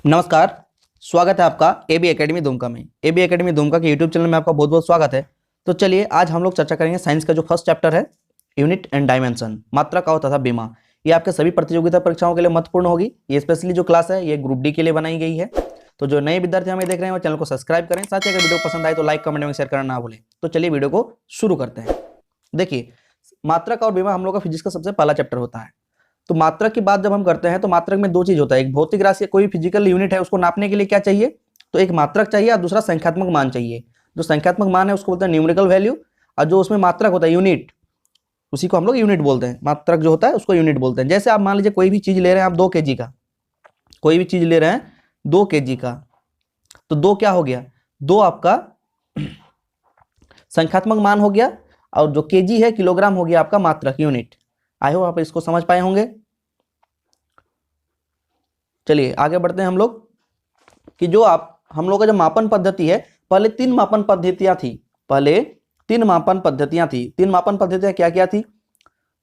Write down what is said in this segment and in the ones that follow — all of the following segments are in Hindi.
नमस्कार। स्वागत है आपका एबी एकेडमी दुमका में। एबी एकेडमी दुमका के यूट्यूब चैनल में आपका बहुत बहुत स्वागत है। तो चलिए आज हम लोग चर्चा करेंगे साइंस का जो फर्स्ट चैप्टर है यूनिट एंड डायमेंशन, मात्रक और तथा बीमा। ये आपके सभी प्रतियोगिता परीक्षाओं के लिए महत्वपूर्ण होगी। ये स्पेशली जो क्लास है ये ग्रुप डी के लिए बनाई गई है। तो जो नए विद्यार्थी हमें देख रहे हैं वो चैनल को सब्सक्राइब करें, साथ ही अगर वीडियो पसंद आए तो लाइक कमेंट में शेयर करना ना भूलें। तो चलिए वीडियो को शुरू करते हैं। देखिए, मात्रक और बीमा हम लोग का फिजिक्स का सबसे पहला चैप्टर होता है। तो मात्रक की बात जब हम करते हैं तो मात्रक में दो चीज होता है, एक भौतिक राशि, कोई फिजिकल यूनिट है उसको नापने के लिए क्या चाहिए, तो एक मात्रक चाहिए और दूसरा संख्यात्मक मान चाहिए। जो संख्यात्मक मान है उसको बोलते हैं न्यूमेरिकल वैल्यू, और जो उसमें मात्रक होता है यूनिट, उसी को हम लोग यूनिट बोलते हैं। मात्रक जो होता है उसको यूनिट बोलते हैं। जैसे आप मान लीजिए कोई भी चीज ले रहे हैं आप 2 kg का, कोई भी चीज ले रहे हैं 2 kg का, तो 2 क्या हो गया, 2 आपका संख्यात्मक मान हो गया और जो केजी है किलोग्राम हो गया आपका मात्रक यूनिट। आई होप आप इसको समझ पाए होंगे। चलिए आगे बढ़ते हैं हम लोग कि जो हम लोग का जो मापन पद्धति है, पहले 3 मापन पद्धतियां थी। पहले 3 मापन पद्धतियां थी। 3 मापन पद्धतियां क्या क्या थी,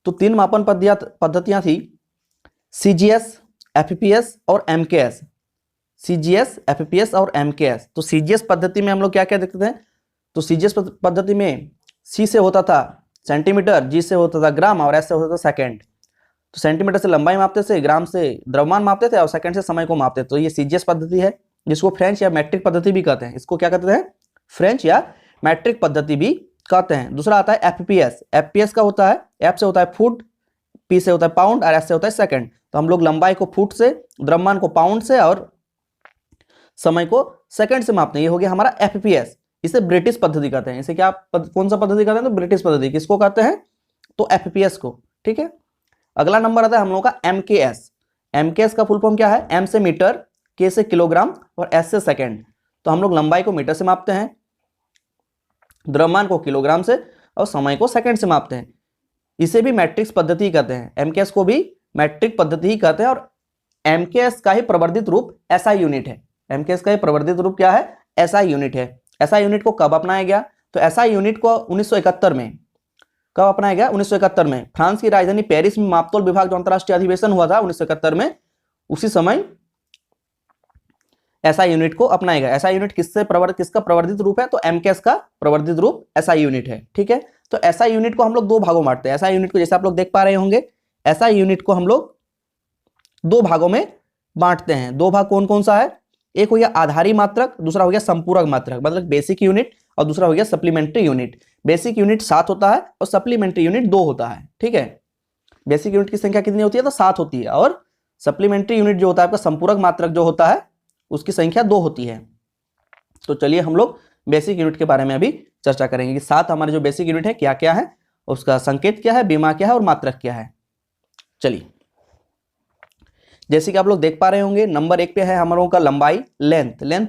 तो 3 मापन पद्धतियां थी सीजीएस, एफपीएस और एमकेएस। सीजीएस, एफपीएस और एमकेएस। तो सीजीएस पद्धति में हम लोग क्या क्या देखते थे, तो सीजीएस पद्धति में सी से होता था सेंटीमीटर, जी से होता था ग्राम और एस से होता था सेकंड। तो सेंटीमीटर से लंबाई मापते थे, ग्राम से द्रव्यमान मापते थे और सेकंड से समय को मापते थे। तो ये सीजीएस पद्धति है, जिसको फ्रेंच या मैट्रिक पद्धति भी कहते हैं। इसको क्या कहते हैं, फ्रेंच या मैट्रिक पद्धति भी कहते हैं। दूसरा आता है एफपीएस। एफपीएस का होता है, एफ से होता है फुट, पी से होता है पाउंड और एस से होता है सेकंड। तो हम लोग लंबाई को फुट से, द्रव्यमान को पाउंड से और समय को सेकंड से मापते हैं। ये हो गया हमारा एफपीएस। इसे ब्रिटिश पद्धति कहते हैं। इसे क्या कौन सा पद्धति कहते हैं, तो ब्रिटिश पद्धति। किसको कहते हैं, तो एफपीएस को। ठीक है। अगला नंबर आता है हम लोग का एमकेएस। एमकेएस का फुल फॉर्म क्या है, एम से मीटर, के से किलोग्राम और एस से सेकंड। तो हम लोग लंबाई को मीटर से मापते हैं, द्रव्यमान को किलोग्राम से और समय को सेकंड से मापते हैं। इसे भी मैट्रिक्स पद्धति कहते हैं। एमकेएस को भी मैट्रिक पद्धति ही कहते हैं। और एमकेएस का ही प्रवर्धित रूप एसआई यूनिट है। एमकेएस का ही प्रवर्धित रूप क्या है, एसआई यूनिट है। एसआई यूनिट को कब अपनाया गया, तो एसआई यूनिट को 1971 में, कब अपनाया गया, 1971 में फ्रांस की राजधानी पेरिस में मापतोल विभाग जो अंतरराष्ट्रीय अधिवेशन हुआ था 1971 में, उसी समय एसआई यूनिट को अपनाया गया। एसआई यूनिट किसका प्रवर्धित रूप है, तो एमकेएस का प्रवर्धित रूप एसआई यूनिट है। ठीक है। तो एसआई यूनिट को हम लोग 2 भागों में बांटते हैं। एसआई यूनिट को जैसे आप लोग देख पा रहे होंगे, एसआई यूनिट को हम लोग 2 भागों में बांटते हैं। 2 भाग कौन कौन सा है, एक हो गया आधारी मात्रक, दूसरा हो गया संपूरक मात्रक, मतलब बेसिक यूनिट, और दूसरा हो गया सप्लीमेंट्री यूनिट। बेसिक यूनिट 7 होता है और सप्लीमेंट्री यूनिट 2 होता है। ठीक है। बेसिक यूनिट की संख्या कितनी होती है, तो 7 होती है, और सप्लीमेंट्री यूनिट जो होता है आपका संपूरक मात्रक जो होता है उसकी संख्या 2 होती है। तो चलिए हम लोग बेसिक यूनिट के बारे में अभी चर्चा करेंगे कि 7 हमारे जो बेसिक यूनिट है क्या क्या है, उसका संकेत क्या है, बीमा क्या है और मात्रक क्या है। चलिए, जैसे कि आप लोग देख पा रहे होंगे, नंबर 1 पे है हम लोगों का लंबाई, लेंथ।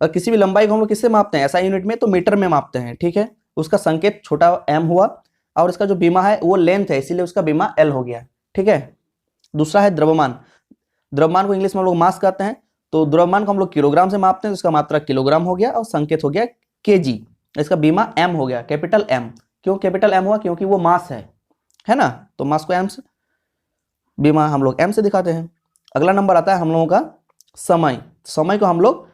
और किसी भी लंबाई को हम लोग किससे मापते हैं, एसआई यूनिट में, तो मीटर में मापते हैं। ठीक है। उसका संकेत छोटा m हुआ, और इसका जो बीमा है वो लेंथ है, इसीलिए उसका बीमा l हो गया। ठीक है। दूसरा है द्रव्यमान। द्रव्यमान को इंग्लिश में हम लोग मास कहते हैं। तो द्रव्यमान को हम लोग किलोग्राम से मापते हैं, तो इसका मात्रक किलोग्राम हो गया और संकेत हो गया kg। इसका बीमा m हो गया, कैपिटल M। क्यों कैपिटल M हुआ, क्योंकि वो मास है ना, तो मास को m से, बीमा हम लोग m से दिखाते हैं। अगला नंबर आता है हम लोगों का समय। समय को हम लोग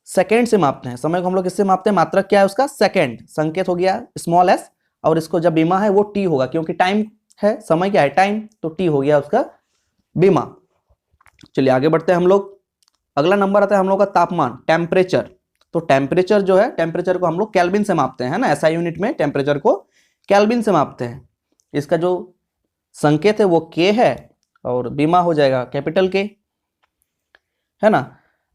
सेकेंड से मापते हैं। समय को हम लोग किससे मापते हैं, मात्रक क्या है उसका, सेकेंड, संकेत हो गया स्मॉल s, और इसको जब बीमा है वो t होगा, क्योंकि टाइम है, समय क्या है, टाइम, तो t हो गया उसका बीमा। चलिए आगे बढ़ते हैं हम लोग। अगला नंबर आता है हम लोग का तापमान, टेम्परेचर। तो टेम्परेचर जो है, टेम्परेचर को हम लोग केल्विन से मापते हैं, है ना। एसआई यूनिट में टेम्परेचर को केल्विन से मापते हैं। इसका जो संकेत है वो k है और बीमा हो जाएगा कैपिटल K, है ना।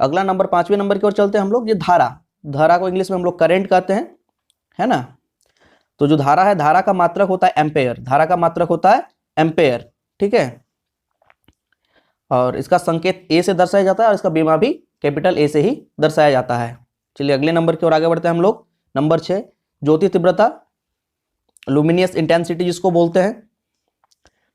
अगला नंबर 5वें नंबर की ओर चलते हैं हम लोग। ये धारा को इंग्लिश में हम लोग करंट कहते हैं, है ना। तो जो धारा है, धारा का मात्रक होता है एम्पेयर। धारा का मात्रक होता है एम्पेयर। ठीक है। और इसका संकेत A से दर्शाया जाता है और इसका बीमा भी कैपिटल A से ही दर्शाया जाता है। चलिए अगले नंबर की ओर आगे बढ़ते हैं हम लोग। नंबर 6, ज्योति तीव्रता, लुमिनियस इंटेंसिटी जिसको बोलते हैं।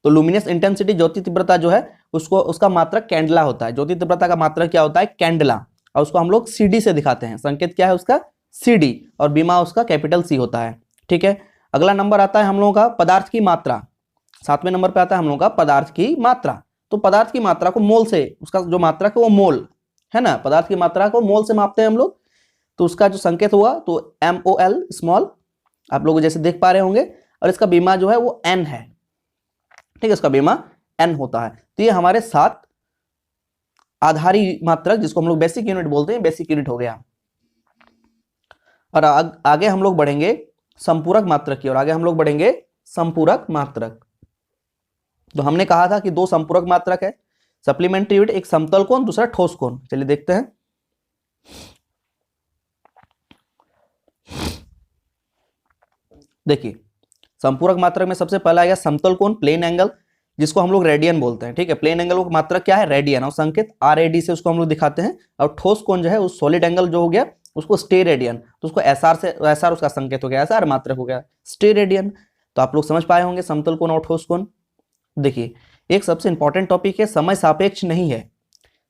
तो लुमिनियस इंटेंसिटी, ज्योति तीव्रता जो है उसका मात्रक कैंडला होता है। ज्योति तीव्रता का मात्रक क्या होता है, कैंडला, और उसको हम लोग CD से दिखाते हैं। संकेत क्या है उसका, CD, और बीमा उसका कैपिटल C होता है। ठीक है। अगला नंबर आता है हम लोगों का पदार्थ की मात्रा। 7वें नंबर पे आता है हम लोगों का पदार्थ की मात्रा। तो पदार्थ की मात्रा को मोल से, उसका जो मात्रक है वो मोल, है ना, पदार्थ की मात्रा को मोल से मापते हैं हम लोग, तो उसका जो संकेत हुआ तो MOL स्मॉल, आप लोग जैसे देख पा रहे होंगे, और इसका बीमा जो है वो N है, ठीक है, इसका बीमा N होता है। तो ये हमारे 7 आधारी मात्रक, जिसको हम लोग बेसिक यूनिट बोलते हैं, बेसिक यूनिट हो गया। और आगे हम लोग बढ़ेंगे संपूरक मात्रक की, और आगे हम लोग बढ़ेंगे संपूरक मात्रक। तो हमने कहा था कि 2 संपूरक मात्रक है, सप्लीमेंट्री यूनिट, एक समतल कोण, दूसरा ठोस कोण। चलिए देखते हैं। देखिए, संपूरक मात्रक में सबसे पहला आएगा समतल कोण, प्लेन एंगल, जिसको हम लोग रेडियन बोलते हैं, ठीक है। प्लेन एंगल का मात्रक क्या है, रेडियन, और संकेत RAD से उसको हम लोग दिखाते हैं। और ठोस कोण जो है, उस सॉलिड एंगल जो हो गया उसको स्टेरेडियन, तो उसको SR से, SR उसका संकेत हो गया, SR मात्रक हो गया स्टेरेडियन। तो आप लोग समझ पाए होंगे समतल कोण और ठोस कोण। देखिए, एक सबसे इंपॉर्टेंट टॉपिक है, समय सापेक्ष नहीं है,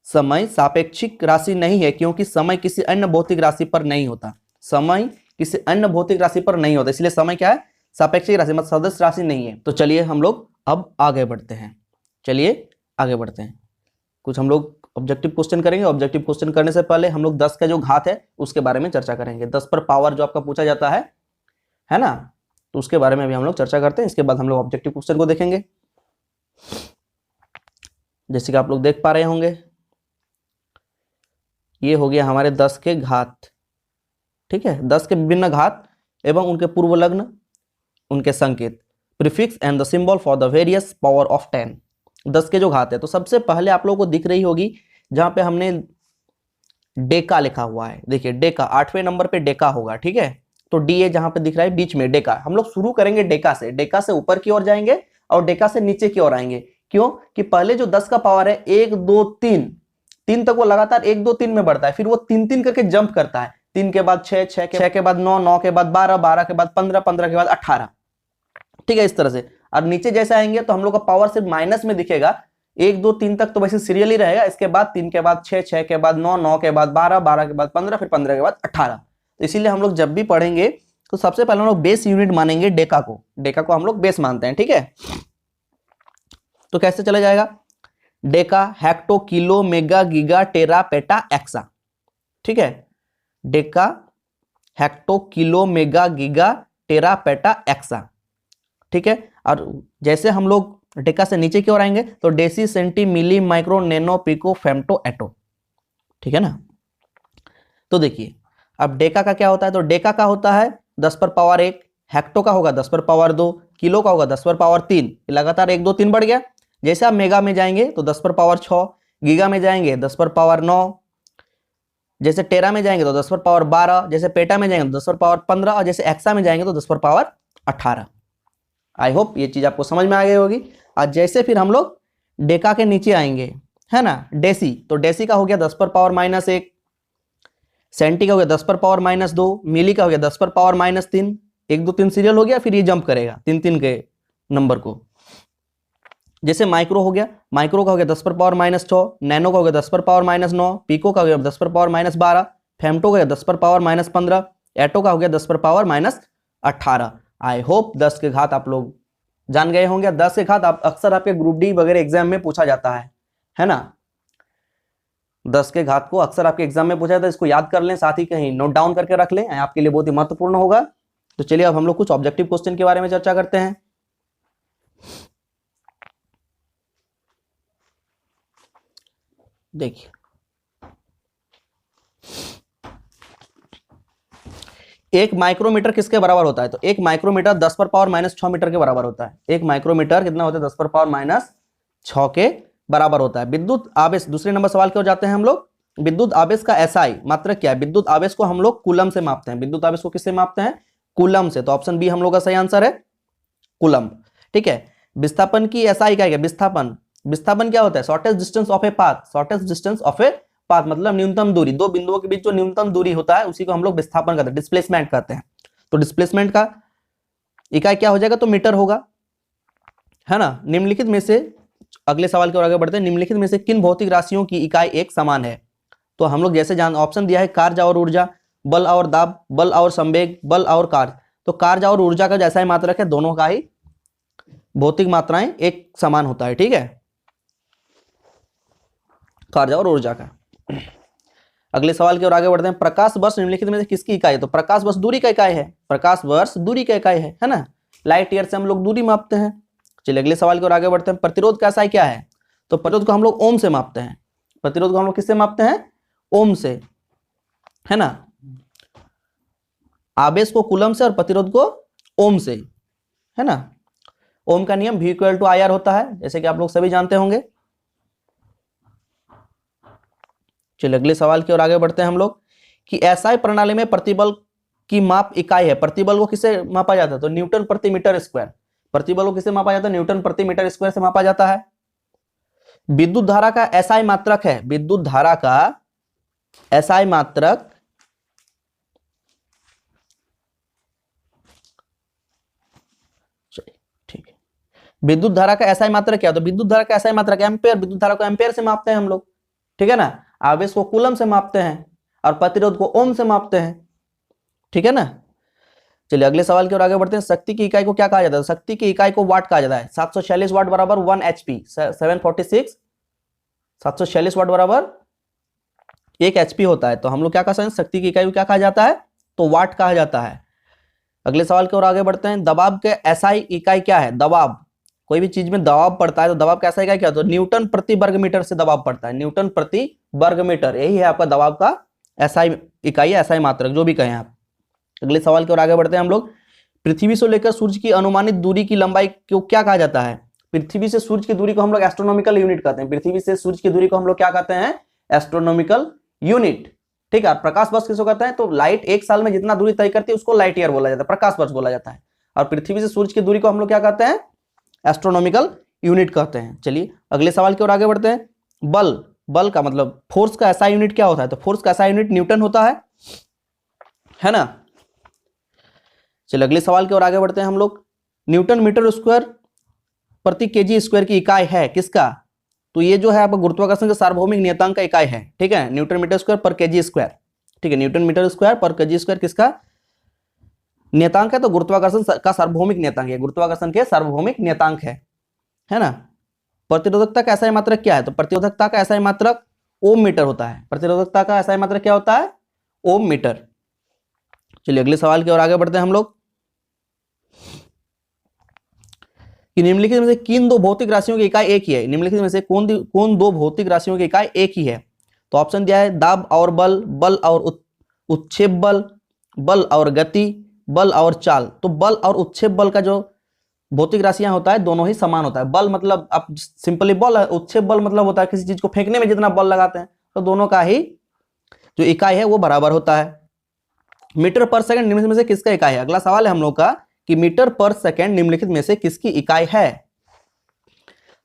समय सापेक्षिक राशि नहीं है, क्योंकि समय किसी अन्य भौतिक राशि पर नहीं होता, समय किसी अन्य भौतिक राशि पर नहीं होता, इसलिए समय क्या है, सापेक्षिक राशि, मतलब सदस्य राशि नहीं है। तो चलिए हम लोग अब आगे बढ़ते हैं, चलिए आगे बढ़ते हैं। कुछ हम लोग ऑब्जेक्टिव क्वेश्चन करेंगे। ऑब्जेक्टिव क्वेश्चन करने से पहले हम लोग 10 का जो घात है उसके बारे में चर्चा करेंगे। 10 पर पावर जो आपका पूछा जाता है ना, तो उसके बारे में भी हम लोग चर्चा करते हैं। इसके बाद हम लोग ऑब्जेक्टिव क्वेश्चन को देखेंगे। जैसे कि आप लोग देख पा रहे होंगे, ये हो गया हमारे 10 के घात, ठीक है। 10 के विभिन्न घात एवं उनके पूर्व लग्न, उनके संकेत, prefix and the symbol for the various power of 10। 10 के जो घात है, तो सबसे पहले आप लोगों को दिख रही होगी जहां पे हमने डेका लिखा हुआ है। देखिए डेका 8वें नंबर पे डेका होगा, ठीक है। तो डी ए जहां पे दिख रहा है बीच में डेका, हम लोग शुरू करेंगे डेका से, डेका से ऊपर की ओर जाएंगे और डेका से नीचे की ओर आएंगे। क्यों कि पहले जो 10 का पावर है 1 2 3 3 तक वो लगातार 1 2 3 में बढ़ता है, फिर वो 3 3 करके जंप करता है, 3 के बाद 6 6 के बाद 9 9 के बाद 12 12 के बाद 15 15 के बाद 18, ठीक है, इस तरह से। और नीचे जैसे आएंगे तो हम लोग का पावर सिर्फ माइनस में दिखेगा, 1 2 3 तक तो वैसे सीरियल ही रहेगा, इसके बाद 3 के बाद 6 6 के बाद 9 9 के बाद 12 12 के बाद 15 फिर 15 के बाद 18। तो इसीलिए हम लोग जब भी पढ़ेंगे तो सबसे पहले हम लोग बेस यूनिट मानेंगे डेका को, डेका को हम लोग बेस मानते हैं, ठीक है। तो कैसे चला जाएगा, deca hecto kilo mega giga tera peta exa, ठीक है। Deca hecto kilo mega giga tera peta exa, ठीक है। और जैसे हम लोग डेका से नीचे की ओर आएंगे तो deci centi milli micro nano pico femto atto, ठीक है ना। तो देखिए अब डेका का क्या होता है, तो डेका का होता है 10 पर पावर 1, हेक्टो का होगा 10 पर पावर 2, किलो का होगा 10 पर पावर 3, लगातार 1 2 3 बढ़ गया। जैसे आप मेगा में जाएंगे तो 10 पर पावर 6, गीगा में जाएंगे 10 पर पावर 9, जैसे टेरा में जाएंगे तो 10 पर पावर 12, जैसे पेटा में जाएंगे तो 10 पर पावर 15, और जैसे एक्सा में जाएंगे तो 10 पर पावर 18। आई होप ये चीज आपको समझ में आ गई होगी। और जैसे फिर हम लोग डेका के नीचे आएंगे, है ना, डेसी, तो डेसी का हो गया 10 पर पावर -1, सेंटी का हो गया 10 पर पावर -2, मिली का हो गया 10 पर पावर -3, 1 2 3 सीरियल हो गया, फिर ये जंप करेगा 3 3 के नंबर को। जैसे माइक्रो हो गया, माइक्रो का हो गया 10 पर पावर -6, नैनो का हो गया 10 पर पावर -9, पिको का हो गया 10 पर पावर -12, फेम्टो का हो गया 10 पर पावर -15, एटो का हो गया 10 पर पावर -18। आई होप 10 के घात आप लोग जान गए होंगे। 10 के घात अक्सर आपके ग्रुप डी वगैरह एग्जाम में पूछा जाता है ना। 10 के घात को अक्सर आपके एग्जाम में पूछा जाता है, इसको याद कर लें, साथ ही कहीं नोट डाउन करके रख लें, आपके लिए बहुत ही महत्वपूर्ण होगा। तो चलिए अब हम लोग कुछ ऑब्जेक्टिव क्वेश्चन के बारे में चर्चा करते हैं। देखिए एक माइक्रोमीटर किसके बराबर होता है, तो एक माइक्रोमीटर 10 पर पावर -6 मीटर के बराबर होता है। एक माइक्रोमीटर कितना होता है, 10 पर पावर -6 के बराबर होता है। विद्युत आवेश, दूसरे नंबर सवाल की ओर जाते हैं हम लोग। विद्युत आवेश का SI मात्रक क्या है, विद्युत आवेश को हम लोग कूलम से मापते हैं। विद्युत आवेश को किससे मापते हैं, कूलम से। तो ऑप्शन बी हम लोग का सही आंसर है, कूलम, ठीक है। विस्थापन की SI क्या है, विस्थापन, विस्थापन क्या होता है, shortest distance of a path, shortest distance of a path मतलब न्यूनतम दूरी, दो बिंदुओं के बीच जो न्यूनतम दूरी होता है उसी को हम लोग विस्थापन कहते हैं, डिस्प्लेसमेंट कहते हैं। तो डिस्प्लेसमेंट का इकाई क्या हो जाएगा, तो मीटर होगा, है ना। निम्नलिखित में से, अगले सवाल की ओर आगे बढ़ते हैं, निम्नलिखित में से किन भौतिक राशियों की इकाई एक समान है। तो हम लोग जैसे ऑप्शन दिया है कार्य और ऊर्जा, बल और दाब, बल और संवेग, बल और कार्य। तो कार्य और ऊर्जा का जैसा ही मात्रक है, दोनों का ही भौतिक मात्राएं एक समान होता है, ठीक है, कार्य और ऊर्जा का। अगले सवाल की ओर आगे बढ़ते हैं। प्रकाश वर्ष निम्नलिखित में से किसकी इकाई है? तो प्रकाश वर्ष दूरी का इकाई है, प्रकाश वर्ष दूरी का इकाई है ना, लाइट ईयर से हम लोग दूरी मापते हैं। चलिए अगले सवाल की ओर आगे बढ़ते हैं। प्रतिरोध का इकाई क्या है? तो प्रतिरोध को हम लोग ओम से मापते हैं, प्रतिरोध को हम लोग किससे मापते हैं? ओम से, है ना। आवेश को कूलम से और प्रतिरोध को ओम से, है ना। ओम का नियम V = IR होता है, जैसे कि आप लोग सभी जानते होंगे। चलिए अगले सवाल की ओर आगे बढ़ते हैं हम लोग कि SI प्रणाली में प्रतिबल की माप इकाई है। प्रतिबल को किससे मापा जाता है? तो न्यूटन प्रति मीटर स्क्वायर। प्रतिबल को किससे मापा जाता है? न्यूटन प्रति मीटर स्क्वायर से मापा जाता है। विद्युत धारा का SI मात्रक है, विद्युत धारा का SI मात्रक ठीक है। विद्युत धारा का SI मात्रक क्या है? तो विद्युत धारा का SI मात्रक एम्पेयर, विद्युत धारा को एम्पेयर से मापते हैं हम लोग, ठीक है ना। आवेश को कूलम से मापते हैं और प्रतिरोध को ओम से मापते हैं, ठीक है ना। चलिए अगले सवाल की ओर आगे बढ़ते हैं। शक्ति की इकाई को क्या कहा जाता है? शक्ति की इकाई को वाट कहा जाता है। 746 वाट बराबर 1 HP, 746 वाट बराबर 1 HP होता है। तो हम लोग क्या कह सकते हैं? शक्ति की इकाई को क्या कहा जाता है? तो वाट कहा जाता है। अगले सवाल की ओर आगे बढ़ते हैं। दबाव के SI इकाई क्या है? दबाव, कोई भी चीज में दबाव पड़ता है तो दबाव का SI इकाई क्या? तो न्यूटन प्रति वर्ग मीटर से दबाव पड़ता है, न्यूटन प्रति वर्ग मीटर, यही है आपका दबाव का SI इकाई, SI मात्रक, जो भी कहें आप। अगले सवाल की ओर आगे बढ़ते हैं हम लोग। पृथ्वी से लेकर सूर्य की अनुमानित दूरी की लंबाई को क्या कहा जाता है? पृथ्वी से सूर्य की दूरी को हम लोग एस्ट्रोनॉमिकल यूनिट कहते हैं। पृथ्वी से सूर्य की दूरी को हम लोग क्या कहते हैं? एस्ट्रोनॉमिकल यूनिट, ठीक है। प्रकाश वर्ष किसको कहते हैं? तो लाइट एक साल में जितना दूरी तय करती है उसको लाइट ईयर बोला जाता है, प्रकाश वर्ष बोला जाता है। और पृथ्वी से सूर्य की दूरी को हम लोग क्या कहते हैं? एस्ट्रोनॉमिकल यूनिट कहते हैं। चलिए अगले सवाल की ओर आगे बढ़ते हैं। बल, बल का मतलब फोर्स का SI यूनिट क्या होता है? तो फोर्स का SI यूनिट न्यूटन होता है ना। चलिए अगले सवाल की ओर आगे बढ़ते हैं हम लोग। न्यूटन मीटर स्क्वायर प्रति केजी स्क्वायर की इकाई है किसका? तो ये जो है आपका गुरुत्वाकर्षण के सार्वभौमिक नियतांक का इकाई है, ठीक है। न्यूटन मीटर स्क्वायर पर केजी स्क्वायर, ठीक है। न्यूटन मीटर स्क्वायर पर केजी स्क्वायर किसका नियतांक है? तो गुरुत्वाकर्षण का सार्वभौमिक नियतांक है, गुरुत्वाकर्षण के सार्वभौमिक नियतांक है ना। प्रतिरोधकता का SI मात्रक क्या है? तो प्रतिरोधकता का SI मात्रक ओम मीटर होता है। प्रतिरोधकता का SI मात्रक क्या होता है? ओम मीटर। चलिए अगले सवाल की ओर आगे बढ़ते हैं हम लोग कि निम्नलिखित में से किन दो भौतिक राशियों की इकाई एक ही है? निम्नलिखित में से कौन दो भौतिक राशियों की इकाई एक ही है? तो ऑप्शन दिया है दाब और बल, बल और उत्क्षेप बल, बल और गति, बल और चाल। तो बल और उत्क्षेप बल का जो भौतिक राशियां होता है दोनों ही समान होता है। बल मतलब आप सिंपली बल है, उत्क्षेप बल मतलब होता है किसी चीज को फेंकने में जितना बल लगाते हैं, तो दोनों का ही जो इकाई है वो बराबर होता है। मीटर पर सेकंड निम्नलिखित में से किसका इकाई है? अगला सवाल है हम लोग का कि मीटर पर सेकंड निम्नलिखित में से किसकी इकाई है?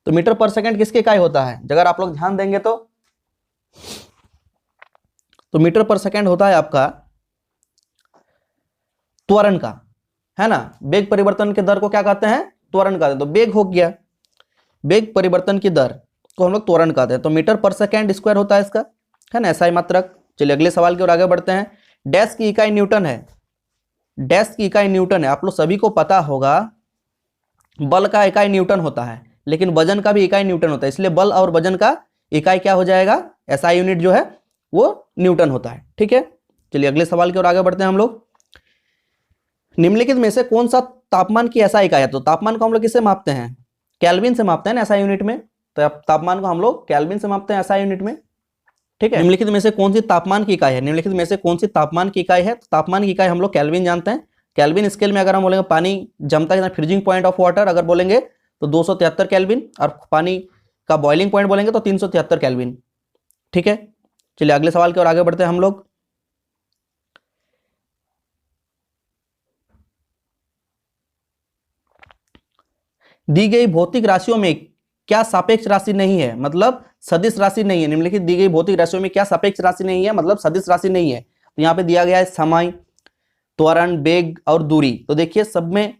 तो मीटर पर सेकंड किसकी इकाई होता है? अगर आप लोग ध्यान देंगे तो मीटर पर सेकंड होता है आपका त्वरण का, है ना। वेग परिवर्तन के दर को क्या कहते हैं? त्वरण कहते हैं। तो वेग हो गया, वेग परिवर्तन की दर को हम लोग त्वरण कहते हैं। तो मीटर पर सेकंड स्क्वायर होता है इसका, है ना, SI मात्रक। चलिए अगले सवाल की ओर आगे बढ़ते हैं। डैश की इकाई न्यूटन है, डैश की इकाई न्यूटन है। आप लोग सभी को पता होगा बल का इकाई न्यूटन होता है, लेकिन वजन का भी इकाई न्यूटन होता है, इसलिए बल और वजन का इकाई क्या हो जाएगा? SI यूनिट जो है वो न्यूटन होता है, ठीक है। चलिए अगले सवाल की ओर आगे बढ़ते हैं हम लोग। निम्नलिखित में से कौन सा तापमान की SI इकाई है? तो तापमान को हम लोग किससे मापते हैं? केल्विन से मापते हैं ना SI यूनिट में। तो तापमान को हम लोग केल्विन से मापते हैं SI यूनिट में, ठीक है। निम्नलिखित में से कौन सी तापमान की इकाई है? निम्नलिखित में से कौन सी तापमान की इकाई है? तो तापमान की इकाई हम लोग केल्विन जानते हैं। केल्विन स्केल में अगर हम बोलेंगे पानी जमता है, फ्रीजिंग पॉइंट ऑफ वाटर अगर बोलेंगे तो 273 केल्विन, और पानी का बॉइलिंग पॉइंट बोलेंगे तो 373 केल्विन, ठीक है। चलिए अगले सवाल की ओर आगे बढ़ते हैं हम लोग। दी गई भौतिक राशियों में क्या सापेक्ष राशि नहीं है? मतलब सदिश राशि नहीं है। निम्नलिखित दी गई भौतिक राशियों में क्या सापेक्ष राशि नहीं है? मतलब सदिश राशि नहीं है। तो यहाँ पे दिया गया है समय, त्वरण, वेग और दूरी। तो देखिए सब में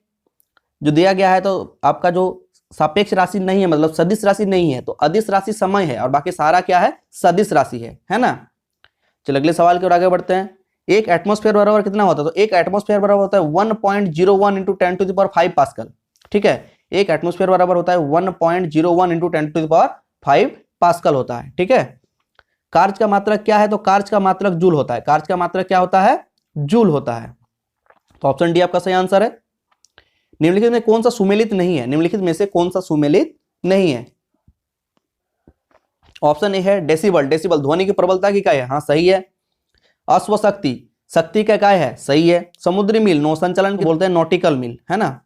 जो दिया गया है तो आपका जो सापेक्ष राशि नहीं है मतलब सदिश राशि नहीं है, तो अदिश राशि समय है और बाकी सारा क्या है? सदिश राशि है ना। चलिए अगले सवाल की ओर आगे बढ़ते हैं। एक एटमॉस्फेयर बराबर कितना होता है? तो एक एटमॉस्फेयर बराबर होता है 1.01 × 10⁵ पास्कल, ठीक है। एक एटमॉस्फेयर बराबर होता है 1.01 × 10⁵ पास्कल होता है, ठीक है। कार्ज का मात्रक क्या है? तो कार्ज का मात्रक जूल होता है। कार्ज का मात्रक क्या होता है? जूल होता है। तो ऑप्शन डी आपका सही आंसर है। निम्नलिखित में कौन सा सुमेलित नहीं है? निम्नलिखित में से कौन सा सुमेलित नहीं है? ऑप्शन ए है डेसिबल। डेसिबल ध्वनि की प्रबलता की इकाई है, हाँ सही है। अश्वशक्ति शक्ति का इकाई है, सही है। समुद्री मील नौ संचालन को बोलते हैं नॉटिकल मील, है ना,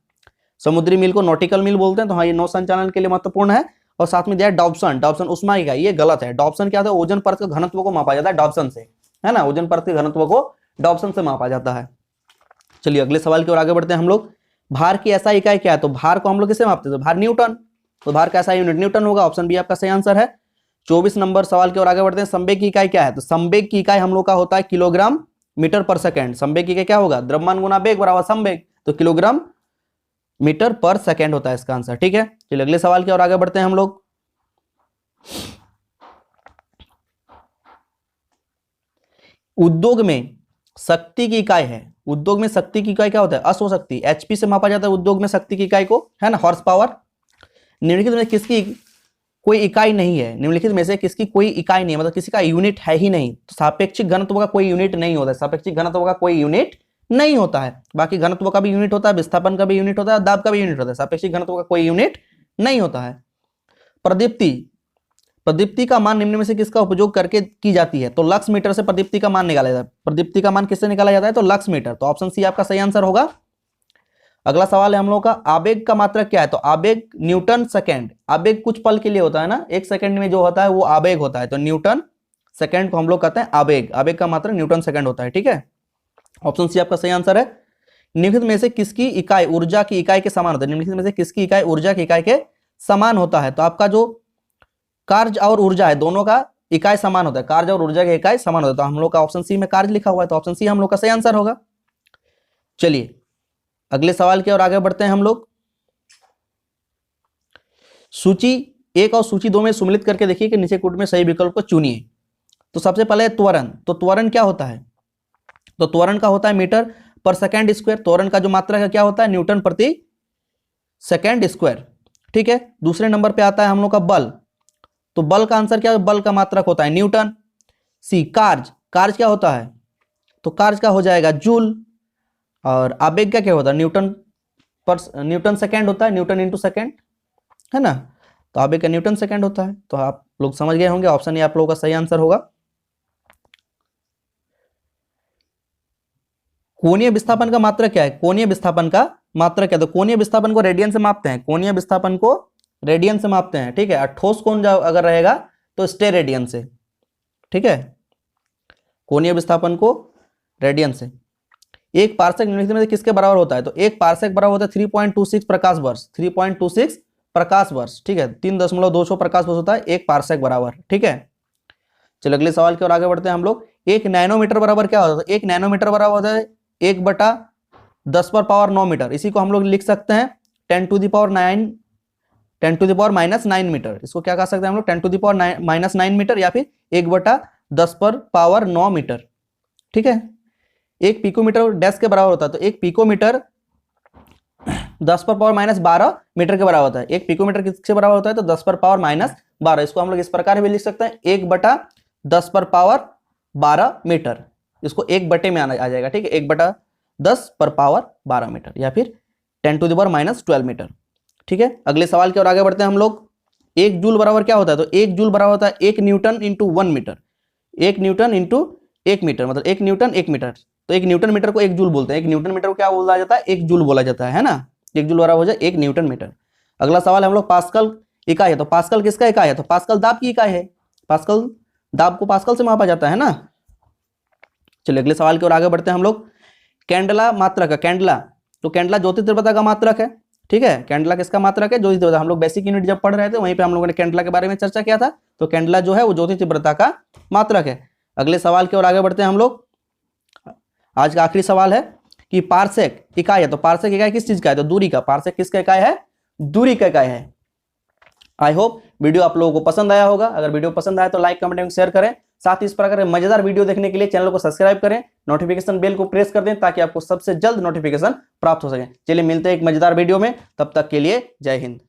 समुद्री मील को नॉटिकल मील बोलते हैं, तो हाँ ये नौ संचालन के लिए महत्वपूर्ण है। और साथ में दिया है डॉप्सन। डॉप्सन उष्मा की इकाई, ये गलत है। डॉप्सन क्या होता है? ओजोन परत के घनत्व को मापा जाता है डॉप्सन से, है ना, ओजोन परत के घनत्व को डॉप्सन से मापा जाता है। चलिए अगले सवाल की ओर आगे बढ़ते हैं हम लोग। भार की ऐसा इकाई क्या है? तो भार को हम लोग किससे मापते हैं? तो भार न्यूटन। तो भार का ऐसा यूनिट न्यूटन होगा। ऑप्शन बी आपका सही आंसर है। 24 नंबर सवाल की ओर आगे बढ़ते हैं। संवेग की इकाई क्या है? तो संवेग की इकाई हम लोग का होता है किलोग्राम मीटर पर सेकंड। संवेग की इकाई क्या होगा? द्रव्यमान गुना वेग बराबर संवेग, तो किलोग्राम मीटर पर सेकंड होता है इसका आंसर। ठीक है, चलिए अगले सवाल की ओर आगे बढ़ते हैं हम लोग। उद्योग में शक्ति की इकाई है। उद्योग में शक्ति की इकाई क्या होता है? अश्वशक्ति। एचपी से मापा जाता है उद्योग में शक्ति की इकाई को, है ना, हॉर्स पावर। निम्नलिखित में किसकी कोई इकाई नहीं है? निम्नलिखित में से किसकी कोई इकाई नहीं है, मतलब किसी का यूनिट है ही नहीं। तो सापेक्षिक घनत्व का कोई यूनिट नहीं होता है। सापेक्षिक घनत्व का कोई यूनिट नहीं होता है। बाकी घनत्व का भी यूनिट होता है, विस्थापन का भी यूनिट होता है, दाब का भी यूनिट होता है। सापेक्षिक घनत्व का कोई यूनिट नहीं होता है। प्रदीप्ति। प्रदीप्ति का मान निम्न में से किसका उपयोग करके की जाती है? तो लक्स मीटर से प्रदीप्ति का मान निकाला जाता है। प्रदीप्ति का मान किससे निकाला जाता है? तो लक्स मीटर। तो ऑप्शन सी आपका सही आंसर होगा। अगला सवाल है हम लोग का, आवेग का मात्रक क्या है? तो आवेग न्यूटन सेकेंड। आवेग कुछ पल के लिए होता है ना, एक सेकंड में जो होता है वो आवेग होता है। तो न्यूटन सेकंड को हम लोग कहते हैं आवेग। आवेग का मात्रक न्यूटन सेकंड होता है। ठीक है, ऑप्शन सी आपका सही आंसर है। निम्नलिखित में से किसकी इकाई ऊर्जा की इकाई के समान होता है? निम्नलिखित में से किसकी इकाई ऊर्जा की इकाई के समान होता है? तो आपका जो कार्य और ऊर्जा है दोनों का इकाई समान होता है। कार्य और ऊर्जा की इकाई समान होता है। तो हम लोग का ऑप्शन सी में कार्य लिखा हुआ है, तो ऑप्शन सी हम लोग का सही आंसर होगा। चलिए अगले सवाल की ओर आगे बढ़ते हैं हम लोग। सूची 1 और सूची 2 में सम्मिलित करके देखिए कि नीचे कूट में सही विकल्प को चुनिए। तो सबसे पहले त्वरण। तो त्वरण क्या होता है? तो त्वरण का होता है मीटर पर सेकंड स्क्वायर। त्वरण का जो मात्रक है क्या होता है? न्यूटन प्रति सेकंड स्क्वायर। ठीक है, दूसरे नंबर पे आता है हम लोग का बल। तो बल का आंसर क्या है? बल का मात्रक होता है न्यूटन। सी कार्य। कार्य क्या होता है? तो कार्य का हो जाएगा जूल। और आवेग का क्या होता है? न्यूटन सेकंड होता है, न्यूटन इंटू सेकंड, है ना। तो आवेग का न्यूटन सेकंड होता है। तो आप लोग समझ गए होंगे, ऑप्शन ए आप लोगों का सही आंसर होगा। कोणीय विस्थापन का मात्रक क्या है? कोणीय विस्थापन का मात्रक क्या है? तो कोणीय विस्थापन को रेडियन से मापते हैं। कोणीय विस्थापन को रेडियन से मापते हैं। ठीक है, ठोस कोण अगर रहेगा तो स्टे रेडियन से। ठीक है, कोणीय विस्थापन को रेडियन से। एक पारसेक निम्नलिखित में से किसके बराबर होता है? तो एक पारसेक बराबर होता है 3.26 प्रकाश वर्ष। 3.26 प्रकाश वर्ष। ठीक है, 3.26 प्रकाश वर्ष होता है एक पारसेक बराबर। ठीक है, चलो अगले सवाल की ओर आगे बढ़ते हैं हम लोग। एक नैनोमीटर बराबर क्या होता है? एक नैनोमीटर बराबर होता है 1/10⁻9 मीटर। इसी को हम लोग लिख सकते हैं 10⁻⁻9 मीटर। इसको क्या कह सकते हैं हम लोग? 10⁻⁻9 मीटर या फिर 1/10⁻9 मीटर। ठीक है, एक पिकोमीटर डैश के बराबर होता है। तो एक पिकोमीटर 10⁻12 मीटर के बराबर होता है। एक पिकोमीटर किसके बराबर होता है? तो 10⁻12। इसको हम लोग इस प्रकार भी लिख सकते हैं 1/10⁻12 मीटर। इसको 1 में आ जाएगा। ठीक है, 1/10⁻12 मीटर या फिर 10⁻12 मीटर। ठीक है, अगले सवाल की ओर आगे बढ़ते हैं हम लोग। एक जूल बराबर क्या होता है? तो एक जूल बराबर होता है 1 newton into 1 metre. 1 newton into 1 metre मतलब 1 न्यूटन 1 मीटर। तो 1 न्यूटन मीटर को 1 जूल बोलते हैं। 1 न्यूटन मीटर को क्या बोला जाता है? 1 जूल बोला जाता है ना। 1 जूल बराबर हो जाए 1 न्यूटन मीटर। अगला सवाल हम लोग पास्कल इकाई है। तो पास्कल किसका इकाई है? तो पास्कल दाब की इकाई है। पास्कल दाब को पास्कल से मापा जाता है ना। चलिए अगले सवाल की ओर आगे बढ़ते हैं हम लोग। कैंडला मात्रक है। कैंडला, तो कैंडला ज्योति तीव्रता का मात्रक है। ठीक है, कैंडला किसका मात्रक है? ज्योति तीव्रता। हम लोग बेसिक यूनिट जब पढ़ रहे थे वहीं पे हम लोगों ने कैंडला के बारे में चर्चा किया था। तो कैंडला जो है वो ज्योति तीव्रता का मात्रक है। अगले सवाल की ओर आगे बढ़ते हैं हम लोग। आज का आखिरी सवाल है कि पारसेक इकाई है। तो पारसेक इकाई किस चीज का है? तो दूरी का। पारसेक किसका इकाई है? दूरी का इकाई है। आई होप वीडियो आप लोगों को पसंद आया होगा। अगर वीडियो पसंद आया तो लाइक कमेंट एंड शेयर करें। साथ ही इस प्रकार के मजेदार वीडियो देखने के लिए चैनल को सब्सक्राइब करें, नोटिफिकेशन बेल को प्रेस कर दें ताकि आपको सबसे जल्द नोटिफिकेशन प्राप्त हो सके। चलिए मिलते हैं एक मजेदार वीडियो में, तब तक के लिए जय हिंद।